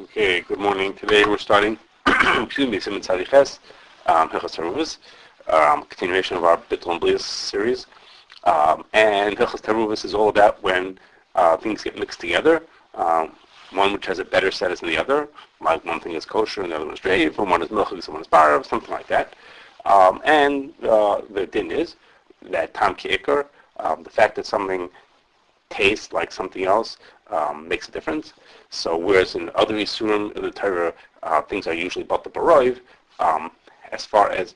Okay, good morning. Today we're starting, Siman Tzadiches, Hilchos Teruvos, continuation of our Bitul and Blios series. And Hilchos Teruvos is all about when things get mixed together, one which has a better status than the other, like one thing is kosher and the other one is treif, and one is milchig, one is barav, something like that. And the din is that tam ki'ikar, the fact that something tastes like something else makes a difference. So whereas in other Yisurim in the Torah, things are usually bought the baroiv, as far as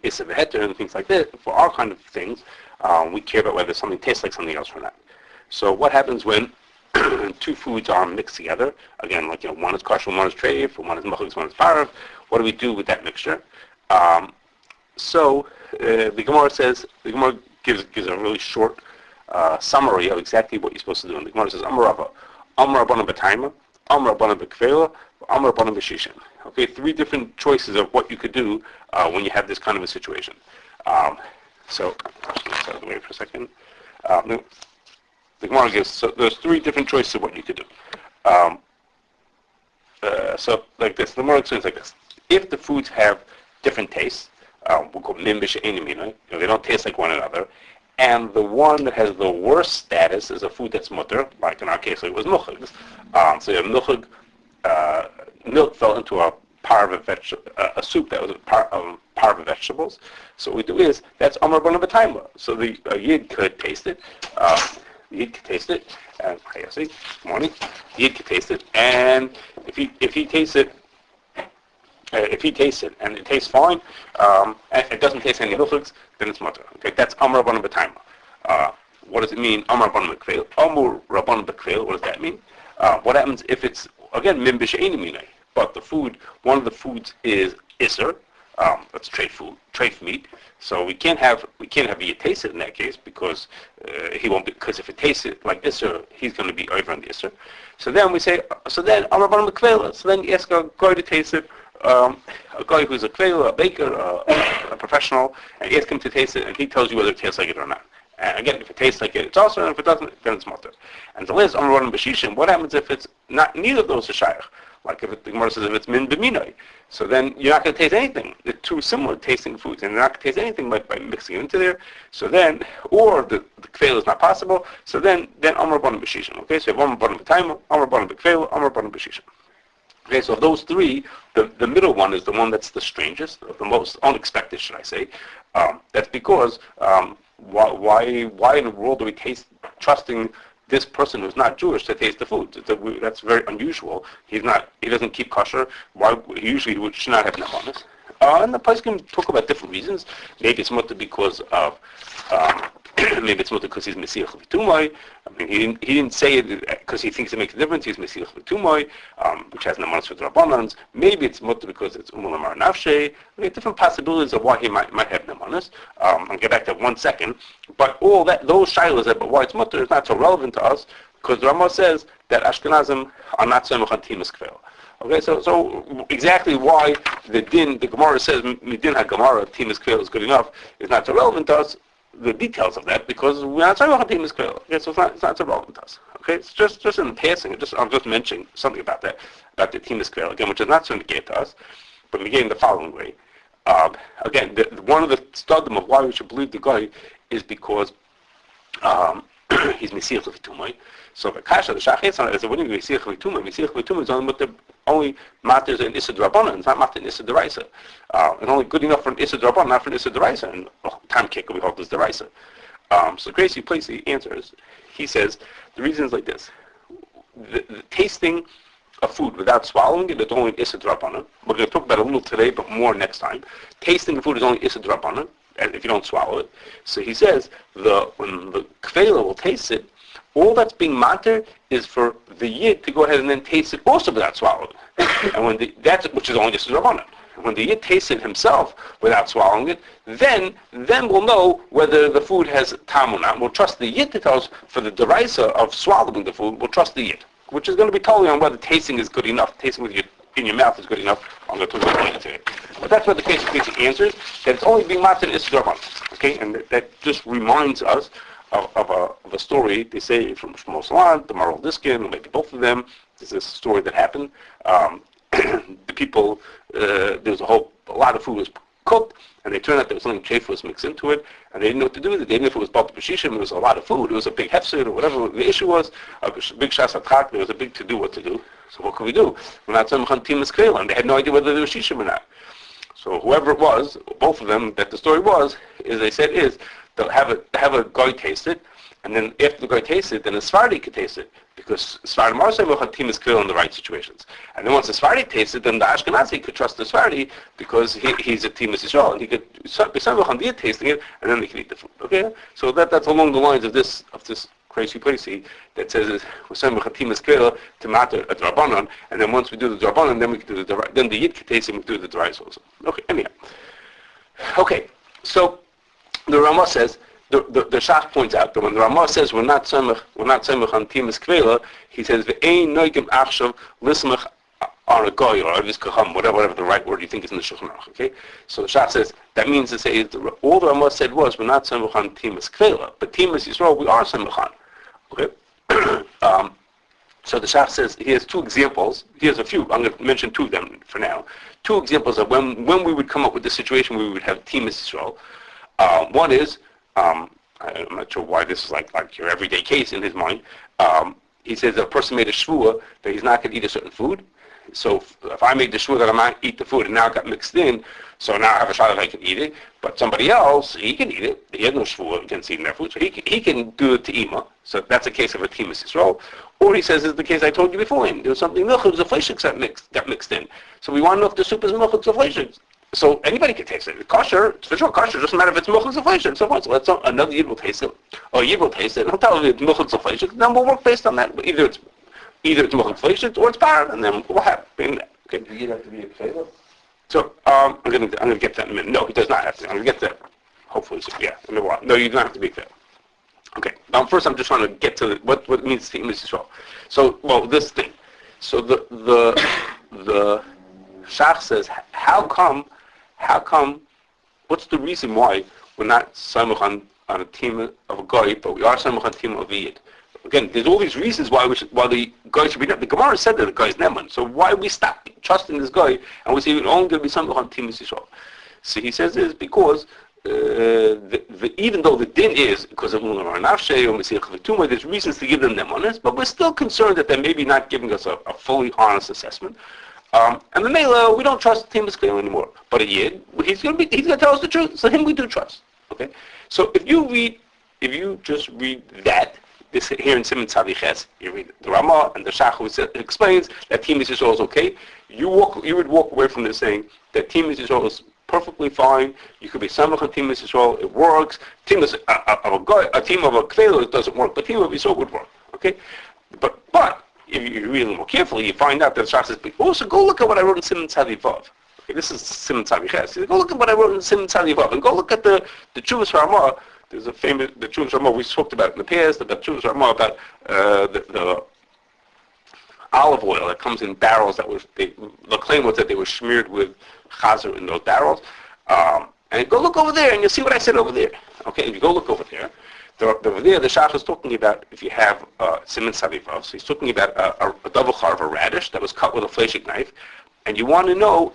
Issa v'heter and things like that, for our kind of things, we care about whether something tastes like something else or not. So what happens when two foods are mixed together? Again, like one is kosher, one is treif, one is milchig, one is barav. What do we do with that mixture? So the Gemara gives a really short summary of exactly what you're supposed to do. And the Gemara says, Amar Rabbanan b'Ta'ima, Amar Rabbanan b'Kefeilah, Amar Rabbanan b'Shishin. Okay, three different choices of what you could do when you have this kind of a situation. So, let's out of the way for a second. The Gemara gives, so there's three different choices of what you could do. So, like this, the Gemara explains like this. If the foods have different tastes, we'll call them they don't taste like one another, and the one that has the worst status is a food that's mutter, like in our case it was milchig. So you have milchig, milk fell into a a soup that was a par of vegetables. So what we do is, that's Amar Rabbanan b'Ta'ima. So the Yid could taste it, and good morning. Yid could taste it, and if he tastes it, and it tastes fine, and it doesn't taste any milchigs, then it's mutter. Okay, that's Amar Rabbanan b'Ta'ima. What does it mean? Amar Rabbanan b'Kefeilah. Amar Rabbanan b'Kefeilah. What does that mean? What happens if it's again min b'she'eni minay, but the food, one of the foods is iser. That's treif meat. So we can't have you taste it in that case because he won't. Because if it tastes it like iser, he's going to be over on the iser. So then we say. So then Amar Rabbanan b'Kefeilah. So then you ask a guy to taste it. A guy who's a kefeilah, a baker, a professional, and you ask him to taste it, and he tells you whether it tastes like it or not. And again, if it tastes like it, it's also, and if it doesn't, then it's mutter. And the last, Amar Rabbanan b'Shishin, what happens if it's not, neither of those are shaykh? Like the Gemara says, if it's min b'minoi, so then you're not going to taste anything. They're two similar tasting foods, and you're not going to taste anything by mixing it into there. So then, or the kefeilah is not possible, so then Amar Rabbanan b'Shishin. Okay, so you have Amar Rabbanan b'Ta'ima, Amar Rabbanan b'Kefeilah, Amar Rabbanan b'Shishin. Okay, so of those three, the middle one is the one that's the strangest, the most unexpected, should I say. That's because why in the world are we trusting this person who's not Jewish to taste the food? That's very unusual. He doesn't keep kosher. He should not have nechanos. And the place can talk about different reasons. Maybe it's mutter because of maybe it's mutter because he's Mesiach v'tumai. I mean, he didn't say it because he thinks it makes a difference. He's Mesiach v'tumai, which has nemanos for the Rabbanans. Maybe it's mutter because it's umulamar nafshe. Different possibilities of why he might have nemanos. I'll get back to that 1 second. But all that, those shilas about why it's mutter is not so relevant to us because the Rambam says that Ashkenazim are not so much timas kefeilah. Okay, so exactly why the Gemara says midin ha-Gemara timas kefeilah is good enough is not so relevant to us. The details of that, because we're not talking about timas kefeilah. Okay, so it's not so relevant to us. Okay, it's just in passing. I'm just mentioning something about that, about the timas kefeilah again, which is not so negate to us, but negate in the following way. Again, one of the studim of why we should believe the guy is because he's Mesiach v'tumai. So the kasha, the shachis, is a winning Mesiach v'tumai. Mesiach v'tumai is only matters in Issa D'Rabbanan. It's not matter in Issa D'Oraisa. And only good enough for an Issa D'Rabbanan, not for an Issa D'Oraisa. And time kicker we hold is D'Oraisa. So Gracie plays the answers. He says the reason is like this: the tasting of food without swallowing it is only Issa D'Rabbanan. We're going to talk about it a little today, but more next time. Tasting the food is only Issa D'Rabbanan, and if you don't swallow it. So he says when the kefeilah will taste it, all that's being matter is for the Yid to go ahead and then taste it also without swallowing it. And which is only just a Rabbanan. When the Yid tastes it himself without swallowing it, then we'll know whether the food has tam or not. We'll trust the Yid to tell us for the deraisa of swallowing the food. We'll trust the Yid, which is going to be totally on whether tasting is good enough. Tasting with in your mouth is good enough. I'm going to talk about it today. But that's what the case answers. That it's only being matter is Rabbanan. Okay, and that just reminds us of a story. They say from Shmuel Salant, the Maral Diskin, maybe both of them. there's this story that happened. The people, there was a lot of food was cooked, and they turned out there was something chafus mixed into it, and they didn't know what to do with it. They didn't know if it was bal b'shishim, it was a lot of food, it was a big hefsid, or whatever the issue was, a big shas atchak, there was a big to-do what to do. So what could we do? We're not tzemach on t'imas kefeilah, and they had no idea whether there was shishim or not. So whoever it was, both of them, that the story was, is they said is, they'll have a guy taste it, and then after the guy tastes it, then a Sephardi could taste it. Because Sephardim are saying t'imas kefeilah in the right situations. And then once the Sephardi tastes it, then the Ashkenazi could trust the Sephardi because he's a t'imas Yisroel, and he could be samech on tasting it, and then they can eat the food. Okay? So that's along the lines of this crazy placey that says we're samech on t'imas kefeilah to matter at Rabbanon, and then once we do the Rabbanon, then we can do then the Yid could taste it, and we do the Drais also. Okay, anyhow. Okay, so the Ramah says, the Shach points out that when the Ramah says we're not samech on t'imas kefeilah, he says ve'ein noigim achshav lismach on a goy or avis kaham, whatever the right word you think is in the Shulchan Aruch. Okay, so the Shach says that means to say all the Ramah said was we're not samech on t'imas kefeilah, but t'imas Yisroel we are samech on. Okay, so the Shach says he has two examples. He has a few. I'm going to mention two of them for now. Two examples of when we would come up with the situation where we would have t'imas Yisroel. One is, I'm not sure why this is like your everyday case in his mind. He says a person made a shvua that he's not going to eat a certain food. So if I made the shvua that I'm not going to eat the food and now it got mixed in, so now I have a shot that I can eat it, but somebody else, he can eat it. He has no shvua against eating their food, so he can do it to ima. So that's a case of a t'imas Yisroel. Or he says is the case I told you before, there was something milchuk zafleishik that got mixed in. So we want to know if the soup is milchuk zafleishik. So anybody can taste it. Kosher, it's for sure kosher. It doesn't matter if it's milchuk zafleishik. So what? So let's another Yid will taste it, or Yid will taste it, and he'll tell you it's milchuk zafleishik. Then we'll work based on that. Either it's milchuk zafleishik or it's bar, and then we'll have okay. Do you have to be a kefeilah? So I'm gonna get to that in a minute. No, he does not have to. I'm gonna get to that. Hopefully, so, yeah. In a while. No, you don't have to be a kefeilah. Okay. First, I'm just trying to get to what it means to t'imas Yisroel. So, this thing. So the Shach says, how come? What's the reason why we're not samech on a team of a guy, but we are samech on a team of a Yid? Again, there's all these reasons why the guy should be. The Gemara said that the guy is Neman. So why we stop trusting this guy and we say we're only going to be samech on t'imas Yisroel? So he says this because even though the din is because of Ulamar Nafshe or Mesiach V'tumah, there's reasons to give them Nemanis, but we're still concerned that they're maybe not giving us a fully honest assessment. And the Mela, we don't trust t'imas kefeilah anymore. But a Yid, he's going to tell us the truth. So him we do trust. Okay. So if you just read this here in Siman Tzaviches, you read the Ramah and the Shach who explains that t'imas Yisroel is okay. You would walk away from this saying that t'imas Yisroel is perfectly fine. You could be samech on t'imas Yisroel. It works. A team of a kefeilah it doesn't work, but team of Yisroel would work. Okay. But if you read a little more carefully, you find out that the Shach says, also go look at what I wrote in Siman Tzavivav. Okay, this is Siman Tzaviches. Go look at what I wrote in Siman Tzavivav, and go look at the Tshuvas Ramah. There's a famous the Tshuvas Ramah we talked about in the past about Tshuvas Ramah about the olive oil that comes in barrels the claim was that they were smeared with chazer in those barrels. And go look over there, and you'll see what I said over there. Okay, if you go look over there. Over there, the Shach is talking about if you have Siman Tzavivav, so he's talking about a double char of a radish that was cut with a fleshik knife, and you want to know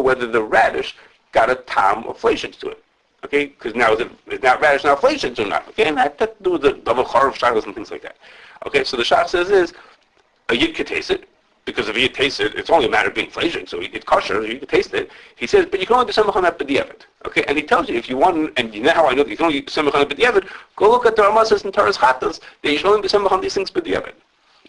whether the radish got a tam of fleshik to it. Okay, because now is that radish now fleshik or not? Okay, and that to do with the double char of shagos and things like that. Okay, so the Shach says is a Yid could taste it. Because if you taste it, it's only a matter of being fleshing, so it's kosher, you can taste it. He says, but you can only be samech on that b'diavad. Okay, and he tells you if you want, and you know how I know that you can only be samech on that b'diavad, go look at the Ramah says in Taras Chatas that you should only be samech on these things b'diavad.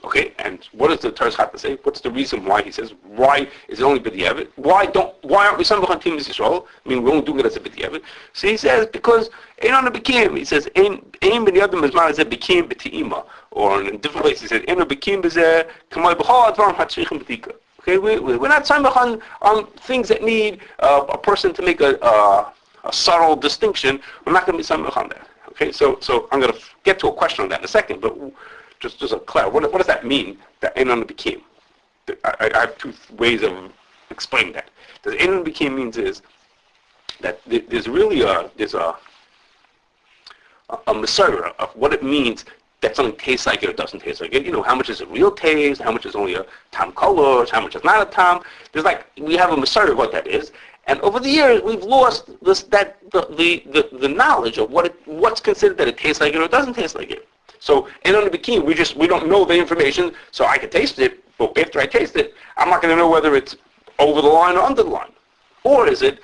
Okay, and what does the Taras Chatas say? What's the reason why he says, why is it only b'diavad? Why aren't we samech on t'imas Yisroel? I mean, we're only doing it as a b'diavad. So he says, because ain't on a bekim. He says, ain't b'niyadam as man as a bekim b'ti'ima. Or in different places, he said, "Eno bekim b'zeh kamay b'chol advarim hatzrichim b'dika." Okay, we're not samech on things that need a person to make a subtle distinction. We're not going to be samech on that. Okay, so I'm going to get to a question on that in a second, but just a clear, what does that mean? That ain't on the bekim. I have two ways of explaining that. The ain't on the bekim means is that there's really a Messiah of what it means that something tastes like it or doesn't taste like it. How much is a real taste? How much is only a tam color? How much is not a tam? We have a masarah of what that is. And over the years, we've lost the knowledge of what's considered that it tastes like it or doesn't taste like it. So, in on the bikini, we don't know the information, so I can taste it, but after I taste it, I'm not going to know whether it's over the line or under the line. Or is it?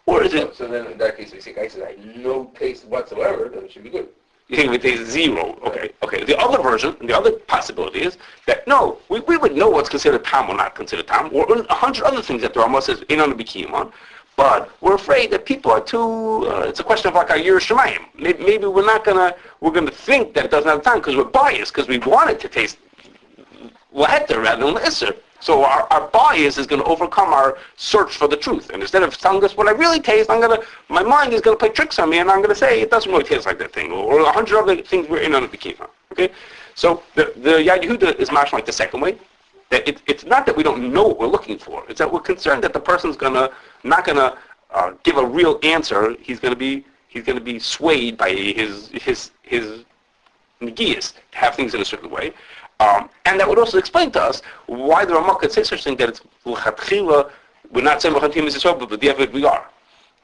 So then in that case, if the guy says, I have no taste whatsoever, then it should be good. You think if it tastes zero, okay. The other version, the other possibility is that no, we would know what's considered tam or not considered tam, or 100 other things that the Rambam says in on the bikini on, but we're afraid that people are too. It's a question of like our Yer Shemayim. Maybe we're gonna think that it doesn't have time because we're biased because we want it to taste laheter rather than lesser. So our bias is going to overcome our search for the truth. And instead of telling us what I really taste, my mind is going to play tricks on me, and I'm going to say it doesn't really taste like that thing, or 100 other things we're in on the bikini. Okay, so the Yad Yehuda is much like the second way. That it's not that we don't know what we're looking for. It's that we're concerned that the person's not gonna give a real answer. He's going to be swayed by his negias to have things in a certain way. And that would also explain to us why the Ramah could say such thing that it's l'chatchila, we're not saying l'chatchila Yisroel, but the we are.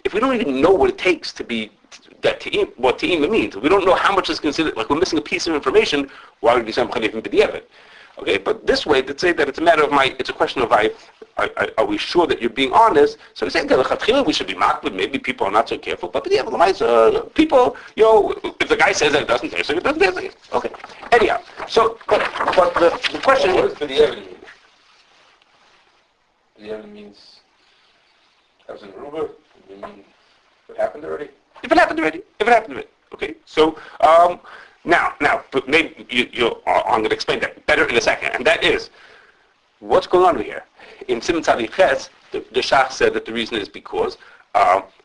If we don't even know what it takes to be that ta'im, what ta'im means, we don't know how much is considered, like we're missing a piece of information, why would we say l'chatchila b'diavad? Okay, but this way, to say that it's a matter of it's a question of are we sure that you're being honest? So we say, l'chatchila, we should be mocked, but maybe people are not so careful. But people, if the guy says that it doesn't taste like it, doesn't taste like it. Okay. Anyhow, so, but the question What is, does for the evidence mean? The evidence means, as in Ruba, you mean it happened already? if it happened already. Okay, so, now, but maybe I'm going to explain that better in a second, and that is, what's going on here? In Simon Tzaddik Ches, the Shach said that the reason is because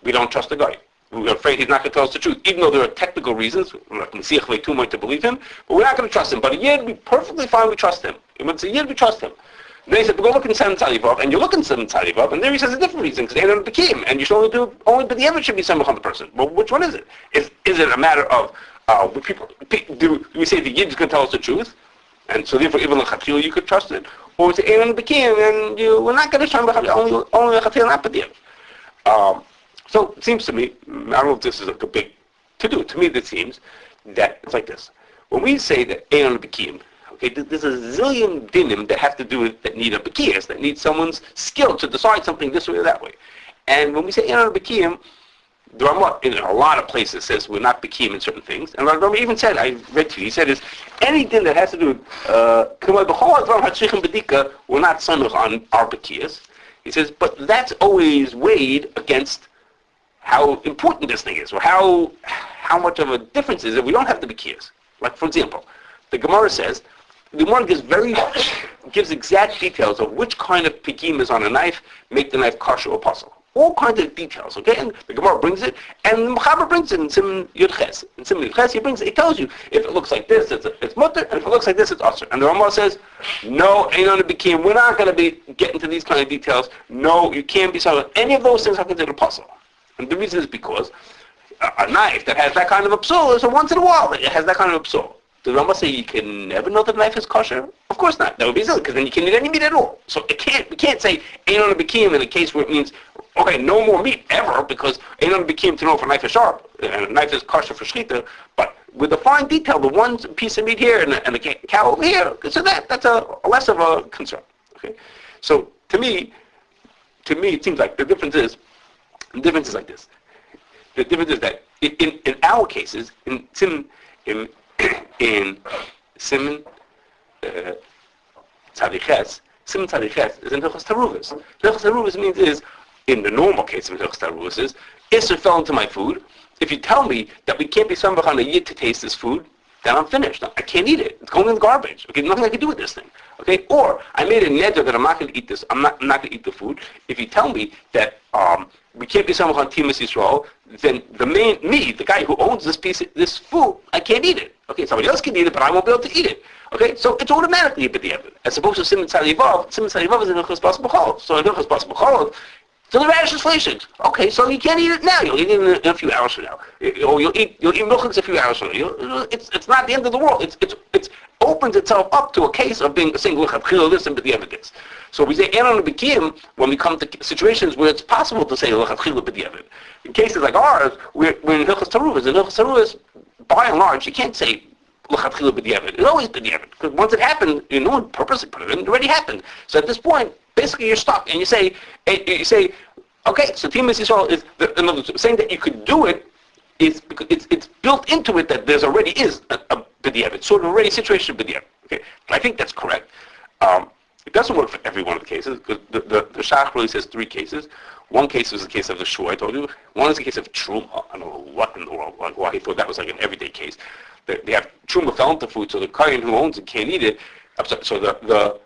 we don't trust the guy. We're afraid he's not going to tell us the truth, even though there are technical reasons. We're not going to see way too much to believe him, but we're not going to trust him. But a Yid, we perfectly fine, we trust him. When it's a Yid, we trust him. Then he said, go look in Simon Tzaddik, and you look in Simon Tzaddik, and there he says a different reason, because they don't became, and you should only but the evidence should be Simon on the person. Well, which one is it? Is it a matter of do we say the Yid is going to tell us the truth, and so therefore even the Chatchil you could trust it, or is it Ein became and we're not going to trust only the Chatchil not the So it seems to me, I don't know if this is like a big to do. To me, it seems that it's like this: when we say that Ein became, okay, there's a zillion dinim that have to do with that need a bekiyas, that need someone's skill to decide something this way or that way. And when we say Ein became, the Ramah in a lot of places says we're not bekim in certain things, and the Ramah even said, I read to you, he said is anything that has to do with we're not samich on our bekiyas. He says, but that's always weighed against how important this thing is, or how much of a difference is if we don't have the bekiyas. Like for example, the Gemara says, the Gemara gives exact details of which kind of pikim is on a knife, make the knife kosher or puzzle. All kinds of details, okay? And the Gemara brings it, and the Mechaber brings it in Sim Yud Ches. In Sim Yud Ches, he tells you, if it looks like this, it's mutter, and if it looks like this, it's usher. And the Ramah says, no, ain't on the bikim. We're not going to be getting to these kind of details. No, you can't be selling any of those things are considered a puzzle. And the reason is because a knife that has that kind of a psul is a once in a while it has that kind of a psul. Does Rambam say you can never know that the knife is kosher? Of course not. That would be silly, because then you can't eat any meat at all. So we can't say ain't on a bikim in a case where it means, okay, no more meat ever, because ain't on a bikim to know if a knife is sharp, and a knife is kosher for shechita, but with the fine detail, the one piece of meat here and the cow over here, so that's a less of a concern. Okay? So to me, it seems like the difference is like this. The difference is that in our cases, in Simon Tzadiches, Simon Tzadiches is in Hilchos Taruvos. Hilchos Taruvos means is, in the normal case of Hilchos Taruvos is, Isser fell into my food. If you tell me that we can't be samach on a yid to taste this food, then I'm finished. I can't eat it. It's going in the garbage. Okay, nothing I can do with this thing. Okay, or I made a neder that I'm not going to eat this. I'm not going to eat the food. If you tell me that we can't be samach on T'imas Yisroel, then the guy who owns this food, I can't eat it. Okay, somebody else can eat it, but I won't be able to eat it. Okay, so it's automatically a b'diavad. As opposed to Simon Tzadivav is in Hilchos Bas B'chol. So in Hilchos Bas B'chol, So the radish is fleshig. Okay, so you can't eat it now. You'll eat it in a few hours from now. Or you'll eat milchiks a few hours from now. It's not the end of the world. It's opens itself up to a case of being a single lechatchila this and b'diavad this. So we say enon b'kiyim when we come to situations where it's possible to say lechatchila b'diavad. In cases like ours, we're in hilchos taruvas. In hilchos taruvas, by and large, you can't say lechatchila b'diavad. It's always b'diavad because once it happened, no one purposely put it in. It already happened. So at this point, basically you're stuck, and you say, okay, so T'imas Yisrael is in other words, saying that you could do it is because it's built into it that there's already is a b'diavad, sort of already situation of b'diavad. Okay, I think that's correct. It doesn't work for every one of the cases because the Shach really says 3 cases. One case was the case of the shua, I told you. One is the case of truma. I don't know what in the world, why he thought that was like an everyday case. They have truma fell into food, so the kohen who owns it can't eat it. So the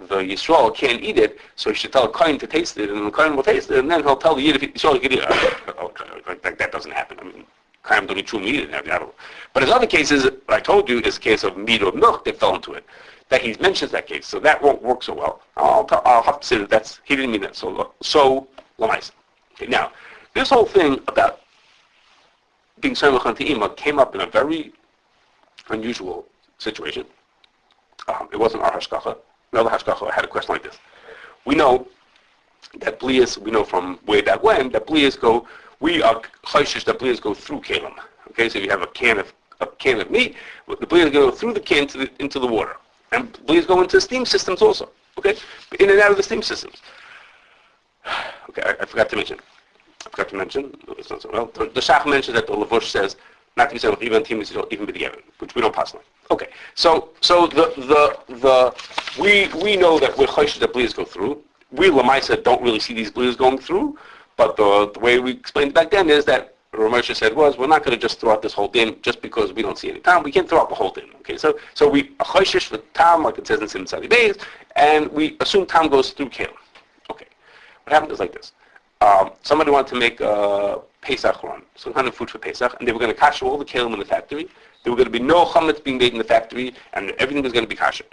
Yisroel can't eat it, so he should tell a kohen to taste it, and the kohen will taste it, and then he'll tell the Yid if Yisroel can eat it. That doesn't happen. I mean, kohen don't eat truma eat it. But in other cases, what I told you is a case of meat or milk, they fell into it. That he mentions that case, so that won't work so well. I'll have to say that he didn't mean that so lamaisa. Okay, now, this whole thing about being Samech on Te'ima came up in a very unusual situation. It wasn't our hashkacha. Another hashkacha had a question like this. We know that Blios, we know from way back when, that Blios we are chayshish that Blios go through kelim. Okay, so you have a can of meat, the Blios go through the can into the water. And Blios go into steam systems also. Okay, in and out of the steam systems. Okay, I forgot to mention. It's not so well. The Shach mentions that the Levush says not to be said with even b'diavad, which we don't pass on. Okay, so we know that we're chayshish that Blios go through. We Lamaisa don't really see these Blios going through, but the way we explained back then is that Ramosha said we're not going to just throw out this whole din just because we don't see any tam. We can't throw out the whole din. Okay, so we achoshish with tam like it says in Sim Tzadi Beis, and we assume tam goes through kelim. Okay, what happened is like this. Somebody wanted to make a Pesach run, some kind of food for Pesach, and they were going to kasher all the kelim in the factory. There were going to be no chametz being made in the factory, and everything was going to be kasher.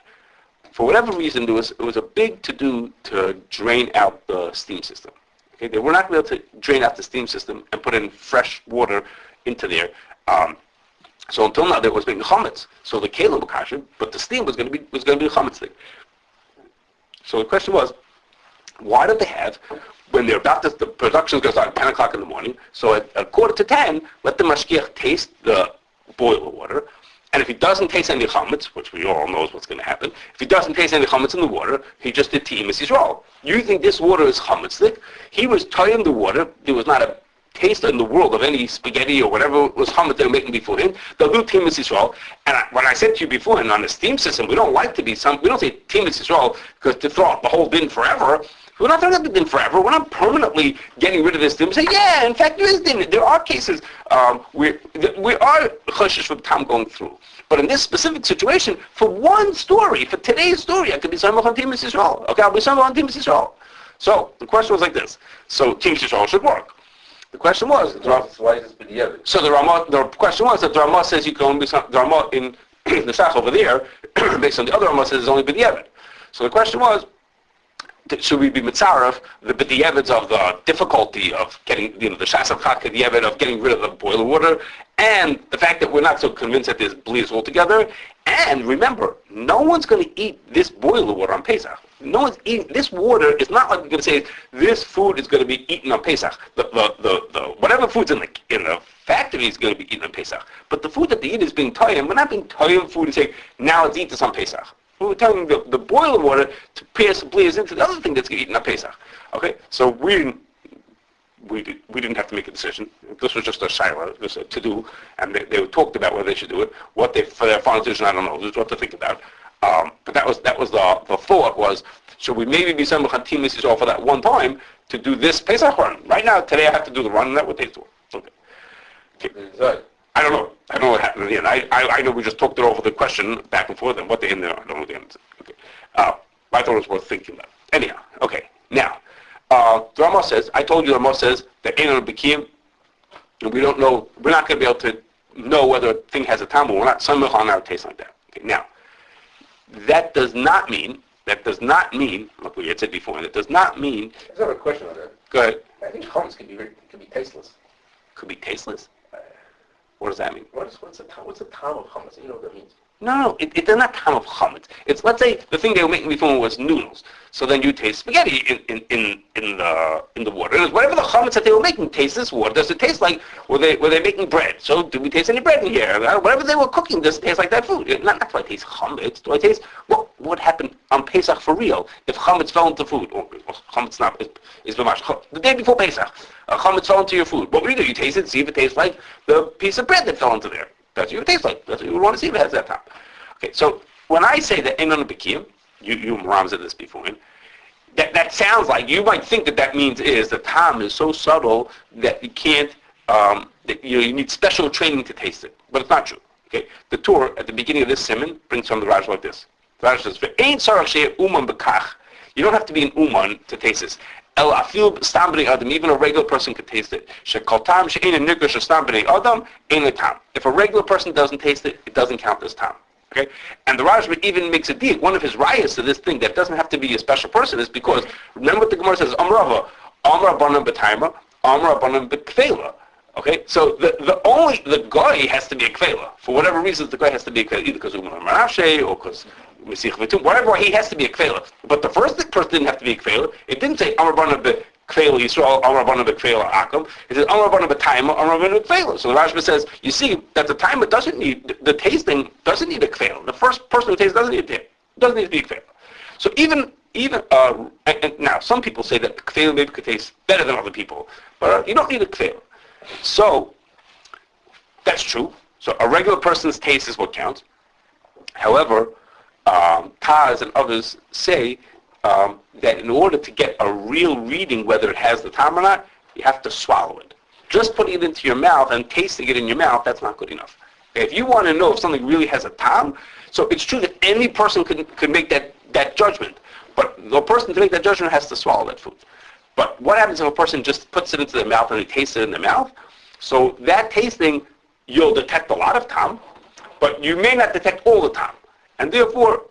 For whatever reason, it was a big to-do to drain out the steam system. Okay, they were not able to drain out the steam system and put in fresh water into there. So until now, there was making chametz. So the kelim were kasher, but the steam was going to be the chametz thing. So the question was, why did they have, when they're about to, the production goes on at 10 o'clock in the morning, so at 9:45, let the mashgiach taste the boiler water, and if he doesn't taste any chametz, which we all know is what's going to happen, if he doesn't taste any chametz in the water, he just did T'imas Yisrael. You think this water is chametzlik? He was tying the water. There was not a taste in the world of any spaghetti or whatever was chametz they were making before him. They'll do T'imas Yisrael. And when I said to you before, and on the steam system, we don't say T'imas Yisrael because to throw out the whole bin forever. We're not throwing out the din forever. We're not permanently getting rid of this din. We say, yeah, in fact, there is din. There are cases we are choshesh with tam going through. But in this specific situation, for one story, for today's story, I could be samech on T'imas Yisrael. Okay, I'll be samech on T'imas Yisrael. So the question was like this. So T'imas Yisrael should work. The question was, why is it so the question was that the Ramah says you can only be the Ramah in the Shach over there, based on the other Ramah says it's only b'diavad. So the question was, should we be mitzaref the b'diaveds of the difficulty of getting, the shas of chak b'diavad of getting rid of the boiler water, and the fact that we're not so convinced that there's blios altogether. And remember, no one's going to eat this boiler water on Pesach. No one's eating this water. It's not like we're going to say this food is going to be eaten on Pesach. The whatever food's in the factory is going to be eaten on Pesach. But the food that they eat is being toyim. We're not being toyim food and saying now it's eat this on Pesach. We're telling the boiler water to pass the blios into the other thing that's eaten on Pesach. Okay, so we didn't have to make a decision. This was just a shaila, just a to-do, and they talked about whether they should do it. What they, for their final decision, I don't know. This is what to think about. But that was the thought was, should we maybe be some T'imas Yisrael for that one time to do this Pesach run? Right now, today I have to do the run, and that's what they do. Okay. I don't know. I don't know what happened in the end. I know we just talked it over the question back and forth, and what they end there, I don't know what the end is. Okay. I thought it was worth thinking about. Anyhow, okay. Now, the Ramah says, I told you the Ramah says that Ein Bekim, and we don't know, we're not going to be able to know whether a thing has a tam, we're not samech on our taste like that. Okay. Now, that does not mean That does not mean, like we had said before, and it does not mean... I just have a question on that. Go ahead. I think chametz can be tasteless. Could be tasteless? What does that mean? What's the time of chametz? You know what that means? No, it does not come of chametz. It's, let's say the thing they were making before was noodles. So then you taste spaghetti in the water. And whatever the chametz that they were making tastes this water. Does it taste like were they making bread? So do we taste any bread in here? Whatever they were cooking does it taste like that food. Not do I taste chametz. Do I taste what would happen on Pesach for real if chametz fell into food? Or chametz not is b'mash. The day before Pesach, chametz fell into your food. What would you do? You taste it, see if it tastes like the piece of bread that fell into there. That's what it tastes like. That's what you would want to see if it has that time. Okay, so when I say that Einon B'kiyim, you Rams said this before, that sounds like, you might think that means is the time is so subtle that you can't, that you need special training to taste it. But it's not true. Okay, the Torah at the beginning of this simon brings from the Raj like this. The Raj says, "Ve'ein tzarach she'eh uman b'kach." You don't have to be an uman to taste this. El afil stam b'nei adam, even a regular person could taste it. Shekol tam she'ein nirgush stam b'nei adam, ein tam. If a regular person doesn't taste it, it doesn't count as tam. Okay, and the Rashba even makes a deal. One of his rayas to this thing that doesn't have to be a special person is because remember what the Gemara says: Amrava, Amra Banam B'Taima, Amra Banam B'Kefeilah. Okay, so the guy has to be a Kefeilah. For whatever reason, the guy has to be a Kefeilah, either because of Marashe or because Mesich V'Tum, whatever, he has to be a Kefeilah. But the first person didn't have to be a Kefeilah. It didn't say Amra Banam B'Kefeilah Yisroel, Amra Banam B'Kefeilah Akum. It says Amra Banam B'Taima, Amra Banam B'Kefeilah. So the Rashba says, you see, that the Taima doesn't need, the tasting doesn't need a Kefeilah. The first person who tastes doesn't need to be a Kefeilah. So even and now some people say that the Kefeilah maybe could taste better than other people, but you don't need a Kefeilah. So that's true. So a regular person's taste is what counts. However, Taz and others say that in order to get a real reading whether it has the time or not, you have to swallow it. Just putting it into your mouth and tasting it in your mouth, that's not good enough. If you want to know if something really has a time, so it's true that any person could make that judgment, but the person to make that judgment has to swallow that food. But what happens if a person just puts it into their mouth and they taste it in their mouth? So that tasting, you'll detect a lot of time, but you may not detect all the time. And therefore,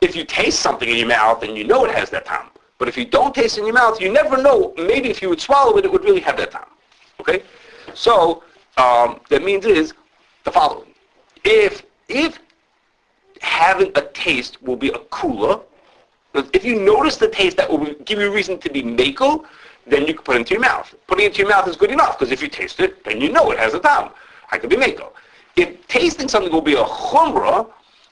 if you taste something in your mouth and you know it has that time, but if you don't taste it in your mouth, you never know. Maybe if you would swallow it, it would really have that time. Okay? So that means is the following: if having a taste will be a kula, if you notice the taste that will give you reason to be mako, then you can put it into your mouth. Putting it into your mouth is good enough, because if you taste it, then you know it has a time. I could be mako. If tasting something will be a chumrah,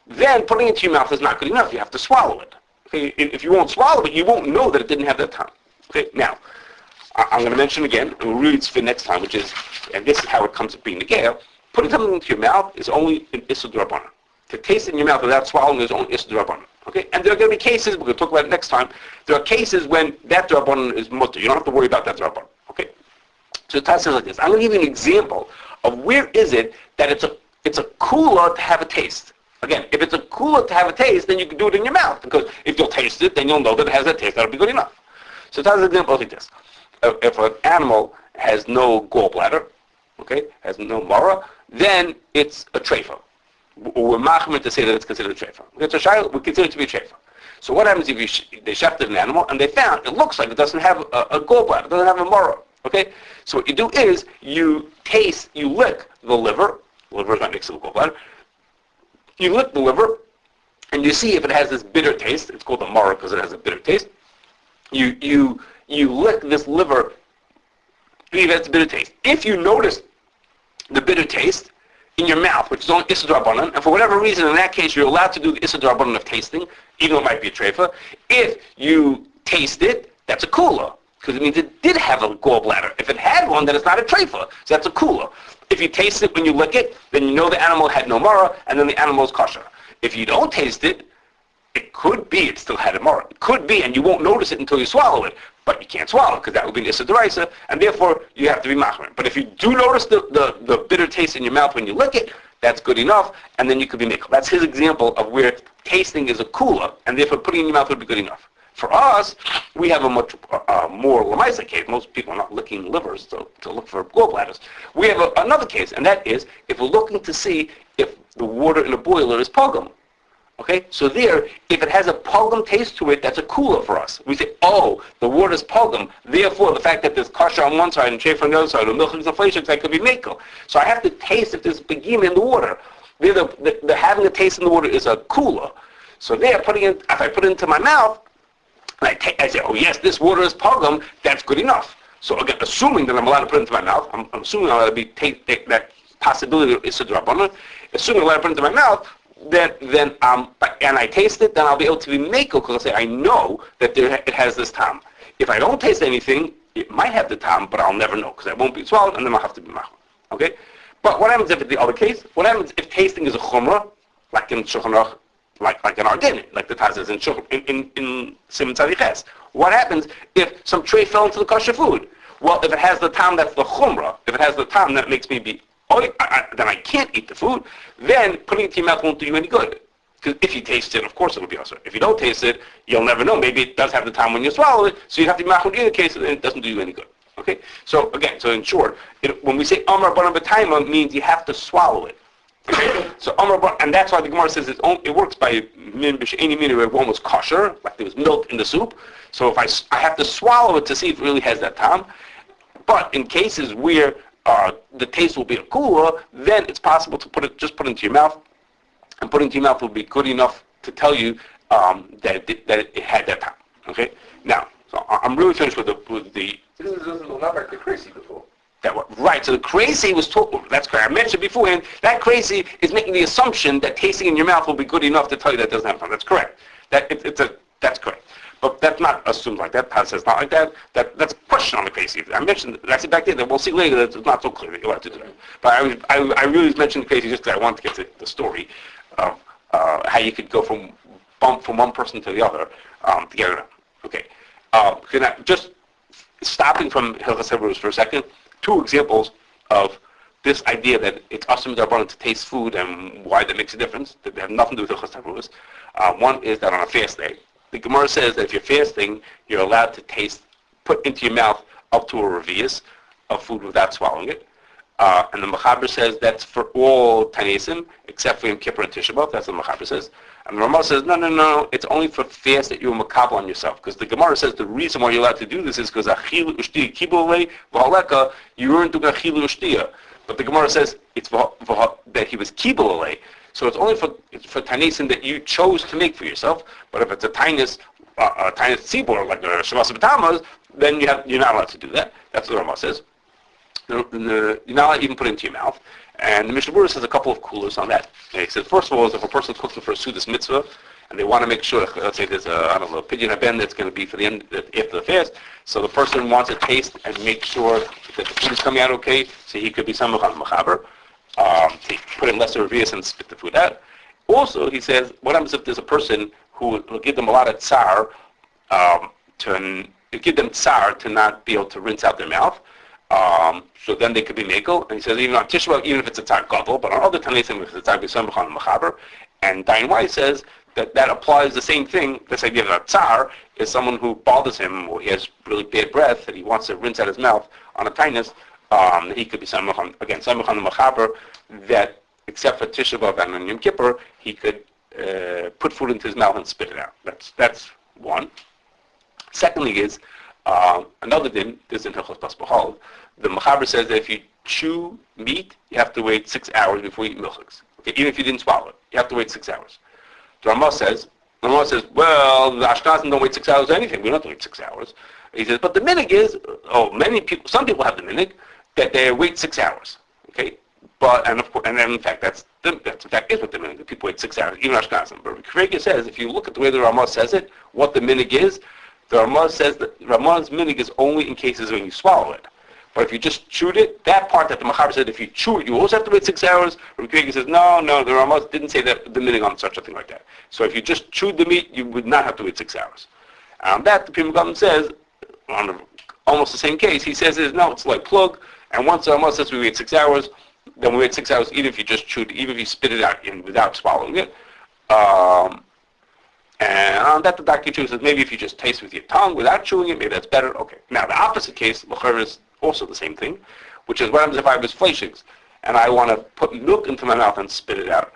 then putting it into your mouth is not good enough. You have to swallow it. Okay? If you won't swallow it, you won't know that it didn't have that time. Okay? Now, I'm going to mention again, and we'll read it for next time, which is, and this is how it comes to being the gale, putting something into your mouth is only an issur d'rabbanan. To taste it in your mouth without swallowing is only issur d'rabbanan. Okay? And there are going to be cases, we're going to talk about it next time, there are cases when that d'rabbanan is mutter. You don't have to worry about that d'rabbanan. Okay? So the Taz says like this. I'm going to give you an example of where is it that it's a kula to have a taste. Again, if it's a kula to have a taste, then you can do it in your mouth, because if you'll taste it, then you'll know that it has that taste. That'll be good enough. So Taz an example like this. If an animal has no gallbladder, okay, has no mara, then it's a treifa. We're machmir to say that it's considered a treifa. It's a shayla, we consider it to be a treifa. So what happens if they shechted an animal and they found it looks like it doesn't have a gallbladder, it doesn't have a mara, okay? So what you do is you lick the liver. The liver is not next to the gallbladder. You lick the liver and you see if it has this bitter taste. It's called a mara because it has a bitter taste. You lick this liver, if it has a bitter taste. If you notice the bitter taste in your mouth, which is only issur d'rabbanan, and for whatever reason, in that case, you're allowed to do the issur d'rabbanan of tasting, even though it might be a treifa. If you taste it, that's a kula, because it means it did have a gallbladder. If it had one, then it's not a treifa, so that's a kula. If you taste it when you lick it, then you know the animal had no mara, and then the animal is kosher. If you don't taste it, it could be it still had a mara. It could be, and you won't notice it until you swallow it. But you can't swallow it, because that would be an issur d'oraisa, and therefore you have to be machmir. But if you do notice the bitter taste in your mouth when you lick it, that's good enough, and then you could be mikvah. That's his example of where tasting is a kula, and therefore putting it in your mouth would be good enough. For us, we have a much more lamaisa case. Most people are not licking livers to look for gallbladders. We have another case, and that is if we're looking to see if the water in a boiler is pogum. Okay, so there, if it has a pogum taste to it, that's a cooler for us. We say, oh, the water's pogum. Therefore, the fact that there's kasher on one side and treif on the other side, or milk and inflation, that could be makel. So I have to taste if there's begim in the water. There, the having a taste in the water is a cooler. So there, if I put it into my mouth, and I say, oh yes, this water is pogum, that's good enough. So again, assuming that I'm allowed to put it into my mouth, I'm assuming I'm allowed to be that possibility is a drabana. Assuming I'm allowed to put it into my mouth, then and I taste it, then I'll be able to be makel because I'll say I know that it has this tam. If I don't taste anything, it might have the tam, but I'll never know because it won't be swallowed, and then I'll have to be machal. Okay. But what happens if it's the other case? What happens if tasting is a chumrah, like in Shulchan Aruch, like in our din, like the Taz is in Siman Tzadiches? What happens if some tray fell into the kosher food? Well, if it has the tam, that's the chumrah. If it has the tam, that makes me be then I can't eat the food. Then putting it to your mouth won't do you any good. Because if you taste it, of course it'll be awesome. If you don't taste it, you'll never know. Maybe it does have the time when you swallow it, so you have to be machul in either case, and it doesn't do you any good. Okay? So again, in short, when we say Amar Bana B'Taima, it means you have to swallow it. Okay? So Amar Bana, and that's why the Gemara says it works by min b'she'eni min, where one was kosher, like there was milk in the soup. So if I have to swallow it to see if it really has that time. But in cases where the taste will be a cooler, then it's possible to put it into your mouth, and putting it into your mouth will be good enough to tell you that it had that time. Okay. Now, so I'm really finished with the. This doesn't look like the crazy before. Right. So the crazy was told. That's correct. I mentioned beforehand that crazy is making the assumption that tasting in your mouth will be good enough to tell you that it doesn't have time. That's correct. That's correct. But that's not assumed like that. Taz says not like that. That's a question on the crazy. I mentioned I said back there that we'll see later that it's not so clear that you'll have to do that. But I really mentioned the crazy just because I wanted to get to the story of how you could go from one person to the other to get it done. Okay. Just stopping from Hilchos Hebrews for a second. 2 examples of this idea that it's asum d'Rabbanan to taste food and why that makes a difference. That they have nothing to do with Hilchos Hebrews. One is that on a fast day, the Gemara says that if you're fasting, you're allowed to put into your mouth up to a revius of food without swallowing it. And the Mechaber says that's for all Tanaisim, except for Yom Kippur and Tisha B'Av. That's what the Mechaber says. And the Ramah says, no, it's only for fast that you're makabel on yourself. Because the Gemara says the reason why you're allowed to do this is because achilu ushtiya kibulei v'haleka, you weren't doing achilu ushtiya. But the Gemara says it's that he was kibulei. So it's only for Tanaisim that you chose to make for yourself. But if it's a tainis tzibur, like the Shavas B'Tamas, then you're not allowed to do that. That's what the Ramah says. You're not allowed to even put it into your mouth. And the Mishnah Berurah says a couple of coolers on that. And he says, first of all, if a person cooks for a Sudas mitzvah, and they want to make sure, let's say there's a pigeon haben that's going to be for the end, after the fast, so the person wants to taste and make sure that the food is coming out okay, so he could be samach on the mechaber, to put in lesser revius and spit the food out. Also, he says, what happens if there's a person who will give them a lot of tsar, to not be able to rinse out their mouth? So then they could be mekel, and he says even on Tisha B'Av, even if it's a tzar gadol, but on other Tanaisim, if it's a tzar b'samach on the mechaber, and Dayan Weiss says that applies the same thing. This idea of a tsar is someone who bothers him, or he has really bad breath, and he wants to rinse out his mouth on a tainus. He could be samach on the mechaber, that except for Tisha B'Av and on Yom Kippur, he could put food into his mouth and spit it out. That's one. Secondly is another din. This in Hilchos Bas B'Chol. The mechaber says that if you chew meat, you have to wait 6 hours before you eat milchiks. Okay, even if you didn't swallow it, you have to wait 6 hours. The Ramah says, well, the Ashkenazim don't wait 6 hours or anything. We don't have to wait 6 hours. He says, but the minig is, some people have the minig that they wait 6 hours. Okay, and then in fact is what the minig. The people wait 6 hours, even Ashkenazim. But Kefeilah says, if you look at the way the Ramah says it, what the minig is, the Ramah says that Ramah's minig is only in cases when you swallow it. But if you just chewed it, that part that the Mechaber said, if you chew it, you also have to wait 6 hours. Kefeilah says, no, the Ramah didn't say that the minig on such a thing like that. So if you just chewed the meat, you would not have to wait 6 hours. That the Pri Megadim says, on almost the same case, he says no, it's like plug. And once the Ramah says we wait 6 hours, then we wait 6 hours, even if you just chewed, even if you spit it out without swallowing it. And on that, the Dr. Chu says maybe if you just taste with your tongue without chewing it, maybe that's better. Okay. Now the opposite case, l'chayr, is also the same thing, which is what happens if I have fleishings and I want to put milk into my mouth and spit it out.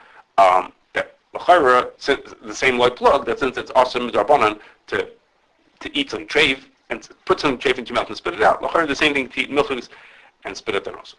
L'chayra, the same loy plug, that since it's also midrabanan to eat some treif and put some treif into your mouth and spit it out. L'chayra, the same thing to eat milchigs and spit it out also.